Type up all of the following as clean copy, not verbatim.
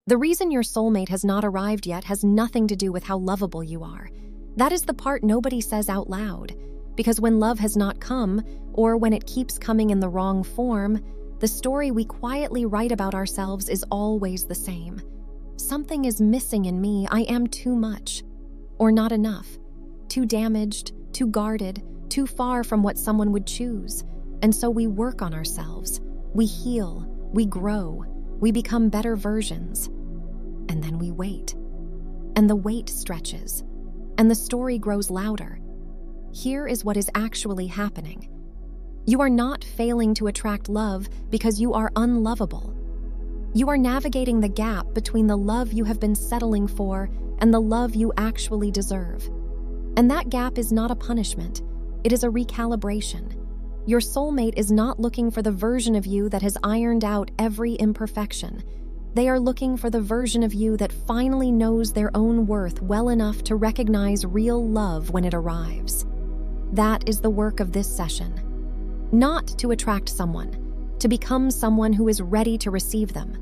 The reason your soulmate has not arrived yet has nothing to do with how lovable you are. That is the part nobody says out loud. Because when love has not come, or when it keeps coming in the wrong form, the story we quietly write about ourselves is always the same. Something is missing in me. I am too much. Or not enough. Too damaged, too guarded, too far from what someone would choose. And so we work on ourselves. We heal. We grow. We become better versions. And then we wait. And the wait stretches. And the story grows louder. Here is what is actually happening. You are not failing to attract love because you are unlovable. You are navigating the gap between the love you have been settling for and the love you actually deserve. And that gap is not a punishment. It is a recalibration. Your soulmate is not looking for the version of you that has ironed out every imperfection. They are looking for the version of you that finally knows their own worth well enough to recognize real love when it arrives. That is the work of this session. Not to attract someone, to become someone who is ready to receive them.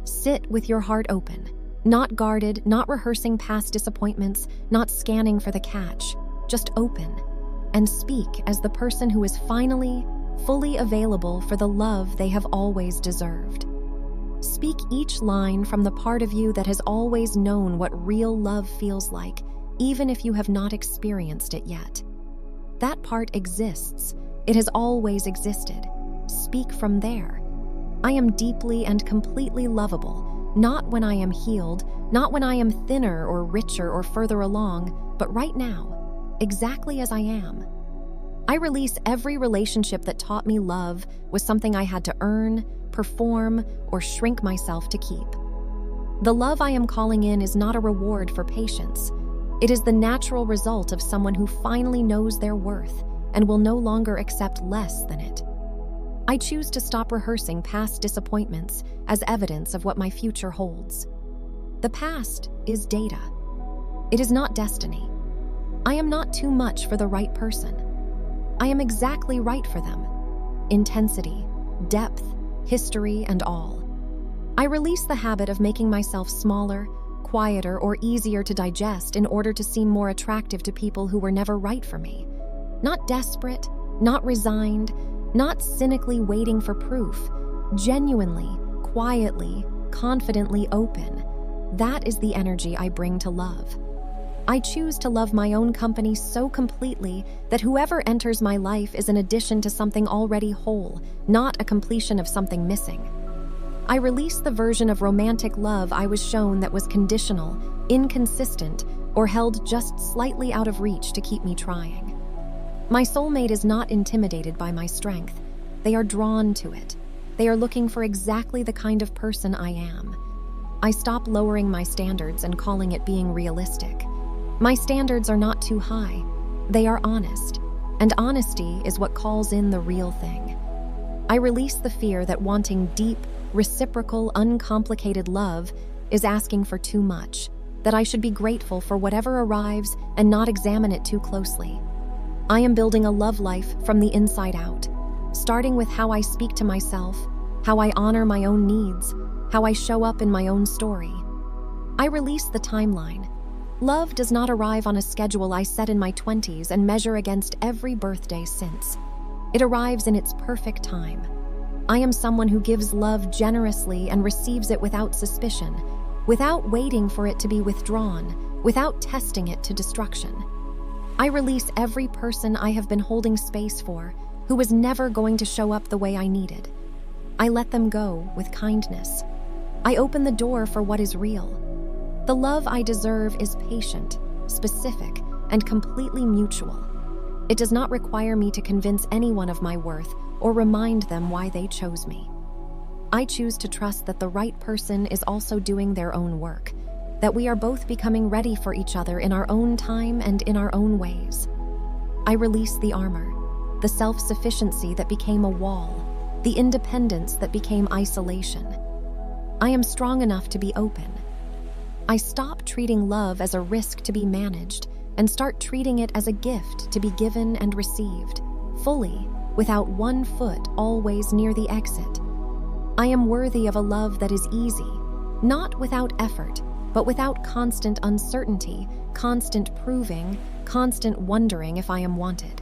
Sit with your heart open, not guarded, not rehearsing past disappointments, not scanning for the catch, just open, and speak as the person who is finally, fully available for the love they have always deserved. Speak each line from the part of you that has always known what real love feels like, even if you have not experienced it yet. That part exists. It has always existed. Speak from there. I am deeply and completely lovable, not when I am healed, not when I am thinner or richer or further along, but right now, exactly as I am. I release every relationship that taught me love was something I had to earn, perform, or shrink myself to keep. The love I am calling in is not a reward for patience. It is the natural result of someone who finally knows their worth and will no longer accept less than it. I choose to stop rehearsing past disappointments as evidence of what my future holds. The past is data. It is not destiny. I am not too much for the right person. I am exactly right for them. Intensity, depth, history, and all. I release the habit of making myself smaller, quieter, or easier to digest in order to seem more attractive to people who were never right for me. Not desperate, not resigned, not cynically waiting for proof. Genuinely, quietly, confidently open. That is the energy I bring to love. I choose to love my own company so completely that whoever enters my life is an addition to something already whole, not a completion of something missing. I release the version of romantic love I was shown that was conditional, inconsistent, or held just slightly out of reach to keep me trying. My soulmate is not intimidated by my strength. They are drawn to it. They are looking for exactly the kind of person I am. I stop lowering my standards and calling it being realistic. My standards are not too high. They are honest, and honesty is what calls in the real thing. I release the fear that wanting deep, reciprocal, uncomplicated love is asking for too much, that I should be grateful for whatever arrives and not examine it too closely. I am building a love life from the inside out, starting with how I speak to myself, how I honor my own needs, how I show up in my own story. I release the timeline. Love does not arrive on a schedule I set in my 20s and measure against every birthday since. It arrives in its perfect time. I am someone who gives love generously and receives it without suspicion, without waiting for it to be withdrawn, without testing it to destruction. I release every person I have been holding space for who was never going to show up the way I needed. I let them go with kindness. I open the door for what is real. The love I deserve is patient, specific, and completely mutual. It does not require me to convince anyone of my worth or remind them why they chose me. I choose to trust that the right person is also doing their own work, that we are both becoming ready for each other in our own time and in our own ways. I release the armor, the self-sufficiency that became a wall, the independence that became isolation. I am strong enough to be open. I stop treating love as a risk to be managed and start treating it as a gift to be given and received, fully, without one foot always near the exit. I am worthy of a love that is easy, Not without effort, but without constant uncertainty, constant proving, constant wondering if I am wanted.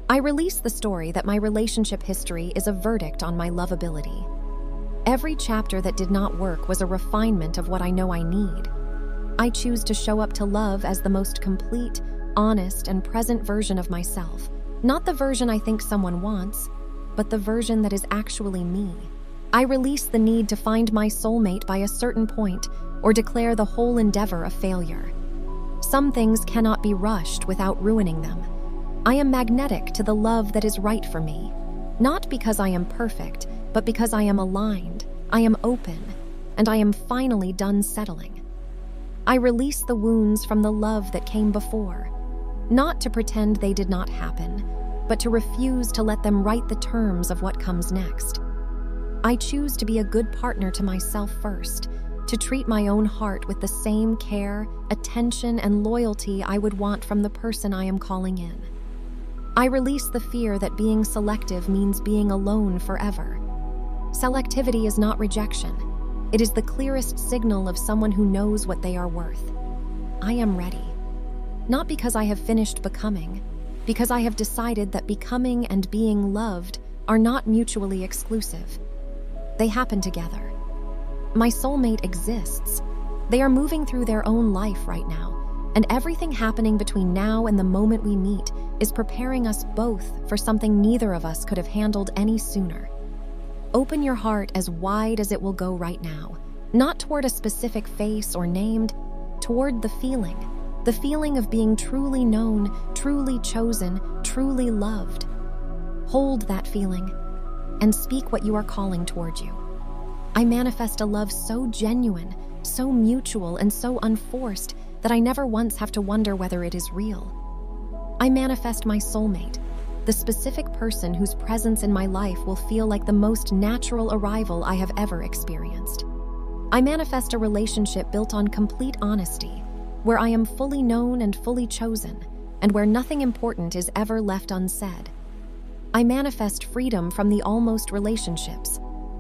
I release the story that my relationship history is a verdict on my lovability. Every chapter that did not work was a refinement of what I know I need. I choose to show up to love as the most complete, honest, and present version of myself. Not the version I think someone wants, but the version that is actually me. I release the need to find my soulmate by a certain point or declare the whole endeavor a failure. Some things cannot be rushed without ruining them. I am magnetic to the love that is right for me, not because I am perfect, but because I am aligned, I am open, and I am finally done settling. I release the wounds from the love that came before, not to pretend they did not happen, but to refuse to let them write the terms of what comes next. I choose to be a good partner to myself first, to treat my own heart with the same care, attention, and loyalty I would want from the person I am calling in. I release the fear that being selective means being alone forever. Selectivity is not rejection. It is the clearest signal of someone who knows what they are worth. I am ready. Not because I have finished becoming, because I have decided that becoming and being loved are not mutually exclusive. They happen together. My soulmate exists. They are moving through their own life right now, and everything happening between now and the moment we meet is preparing us both for something neither of us could have handled any sooner. Open your heart as wide as it will go right now, not toward a specific face or named, toward the feeling of being truly known, truly chosen, truly loved. Hold that feeling and speak what you are calling toward you. I manifest a love so genuine, so mutual, and so unforced that I never once have to wonder whether it is real. I manifest my soulmate, the specific person whose presence in my life will feel like the most natural arrival I have ever experienced. I manifest a relationship built on complete honesty, where I am fully known and fully chosen, and where nothing important is ever left unsaid. I manifest freedom from the almost relationships,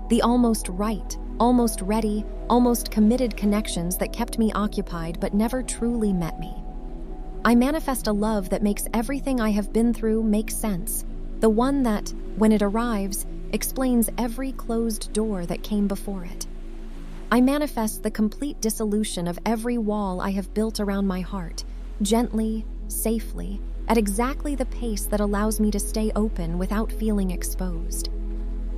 the almost right, almost ready, almost committed connections that kept me occupied but never truly met me. I manifest a love that makes everything I have been through make sense, the one that, when it arrives, explains every closed door that came before it. I manifest the complete dissolution of every wall I have built around my heart, gently, safely, at exactly the pace that allows me to stay open without feeling exposed.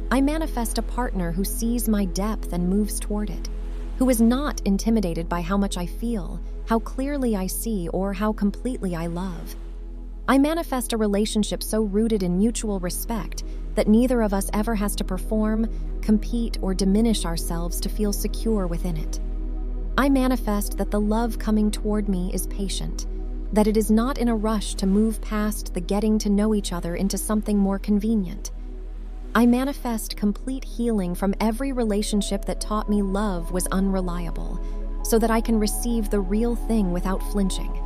I manifest a partner who sees my depth and moves toward it, who is not intimidated by how much I feel, how clearly I see, or how completely I love. I manifest a relationship so rooted in mutual respect that neither of us ever has to perform, compete, or diminish ourselves to feel secure within it. I manifest that the love coming toward me is patient, that it is not in a rush to move past the getting to know each other into something more convenient. I manifest complete healing from every relationship that taught me love was unreliable, so that I can receive the real thing without flinching.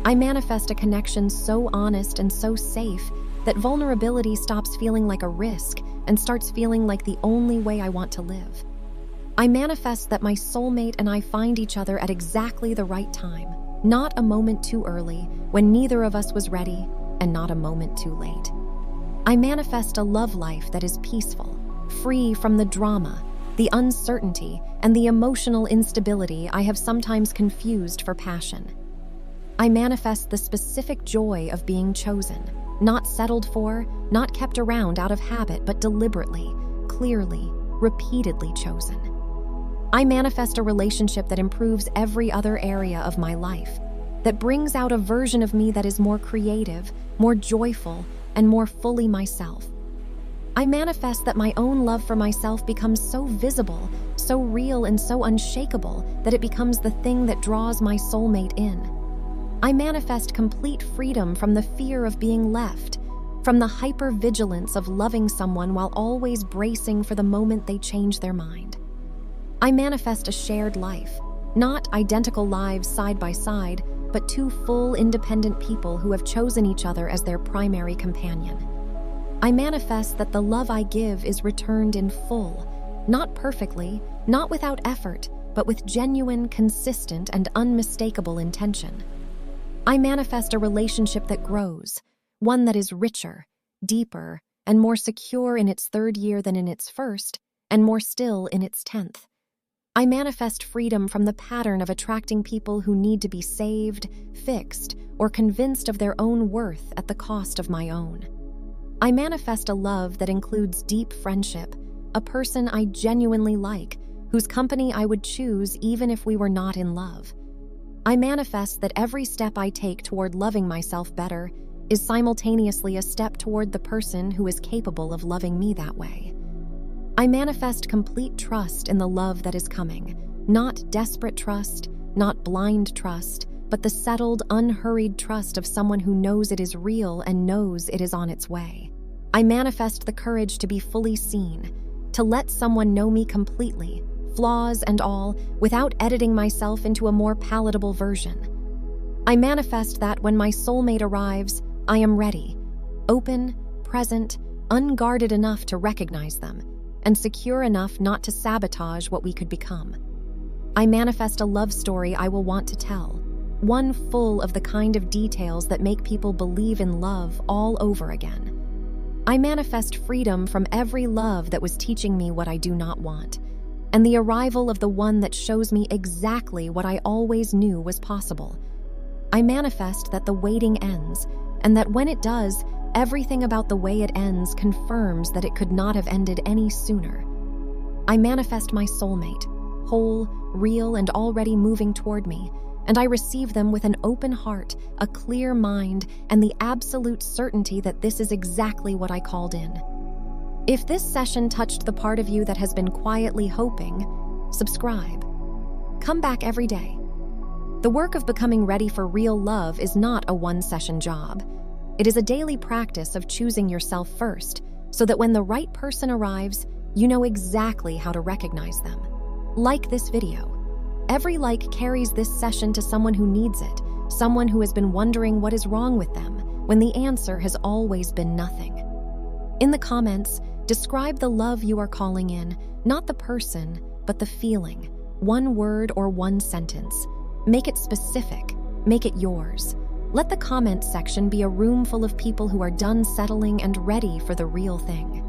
I manifest a connection so honest and so safe that vulnerability stops feeling like a risk and starts feeling like the only way I want to live. I manifest that my soulmate and I find each other at exactly the right time, not a moment too early when neither of us was ready, and not a moment too late. I manifest a love life that is peaceful, free from the drama, the uncertainty, and the emotional instability I have sometimes confused for passion. I manifest the specific joy of being chosen, not settled for, not kept around out of habit, but deliberately, clearly, repeatedly chosen. I manifest a relationship that improves every other area of my life, that brings out a version of me that is more creative, more joyful, and more fully myself. I manifest that my own love for myself becomes so visible, so real, and so unshakable that it becomes the thing that draws my soulmate in. I manifest complete freedom from the fear of being left, from the hyper-vigilance of loving someone while always bracing for the moment they change their mind. I manifest a shared life, not identical lives side by side, but two full, independent people who have chosen each other as their primary companion. I manifest that the love I give is returned in full, not perfectly, not without effort, but with genuine, consistent, and unmistakable intention. I manifest a relationship that grows, one that is richer, deeper, and more secure in its third year than in its first, and more still in its 10th. I manifest freedom from the pattern of attracting people who need to be saved, fixed, or convinced of their own worth at the cost of my own. I manifest a love that includes deep friendship, a person I genuinely like, whose company I would choose even if we were not in love. I manifest that every step I take toward loving myself better is simultaneously a step toward the person who is capable of loving me that way. I manifest complete trust in the love that is coming, not desperate trust, not blind trust, but the settled, unhurried trust of someone who knows it is real and knows it is on its way. I manifest the courage to be fully seen, to let someone know me completely, flaws and all, without editing myself into a more palatable version. I manifest that when my soulmate arrives, I am ready, open, present, unguarded enough to recognize them, and secure enough not to sabotage what we could become. I manifest a love story I will want to tell, one full of the kind of details that make people believe in love all over again. I manifest freedom from every love that was teaching me what I do not want, and the arrival of the one that shows me exactly what I always knew was possible. I manifest that the waiting ends, and that when it does, everything about the way it ends confirms that it could not have ended any sooner. I manifest my soulmate, whole, real, and already moving toward me, and I receive them with an open heart, a clear mind, and the absolute certainty that this is exactly what I called in. If this session touched the part of you that has been quietly hoping, subscribe. Come back every day. The work of becoming ready for real love is not a one-session job. It is a daily practice of choosing yourself first, so that when the right person arrives, you know exactly how to recognize them. Like this video. Every like carries this session to someone who needs it, someone who has been wondering what is wrong with them, when the answer has always been nothing. In the comments, describe the love you are calling in, not the person, but the feeling. One word or one sentence. Make it specific. Make it yours. Let the comment section be a room full of people who are done settling and ready for the real thing.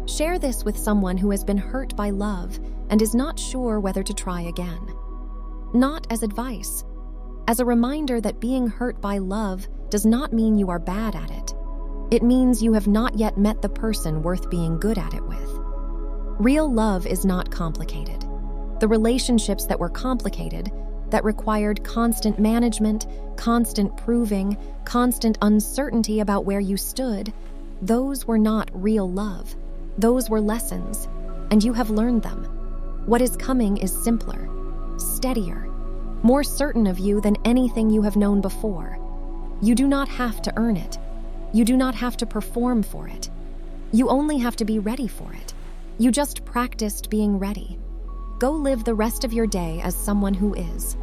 Share this with someone who has been hurt by love and is not sure whether to try again. Not as advice, as a reminder that being hurt by love does not mean you are bad at it. It means you have not yet met the person worth being good at it with. Real love is not complicated. The relationships that were complicated, that required constant management, constant proving, constant uncertainty about where you stood, those were not real love. Those were lessons, and you have learned them. What is coming is simpler, steadier, more certain of you than anything you have known before. You do not have to earn it. You do not have to perform for it. You only have to be ready for it. You just practiced being ready. Go live the rest of your day as someone who is.